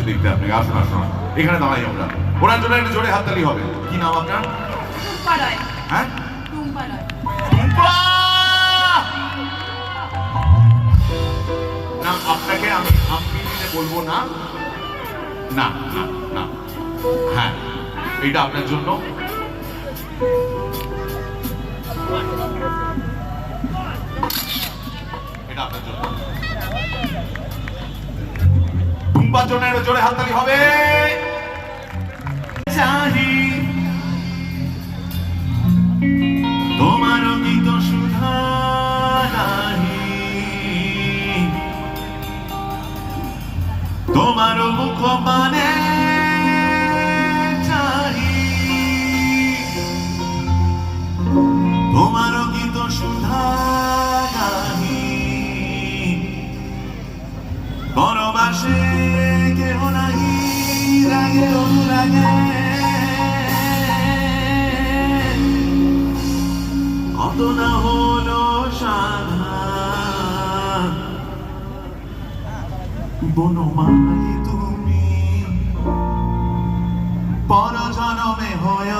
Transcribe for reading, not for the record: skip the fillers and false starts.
দেখতে আপনাকে। আসুন আসুন, এখানে দাঁড়াই আমরা। ওনার জন্য একটু জোরে হাততালি হবে। কি নাম আপনার? টুম্পা রায়। হ্যাঁ, টুম্পা রায়। টুম্পা! না, আপনাকে আমি আপনি দিতে বলবো না, না না না। হ্যাঁ, এটা আপনার জন্য। এটা আপনার জন্য। টুম্পার জন্য একটু জোরে হাততালি হবে। চাহি তোমার গীত সুধা নাহি, তোমার মুখ মানে চাহি, তোমার গীত সুধা নাহি, পরবাসে কেহ নাহি রাগে অনুরাগে, কত না হলো সাধা, বনমালী তুমি পর জনমে হয়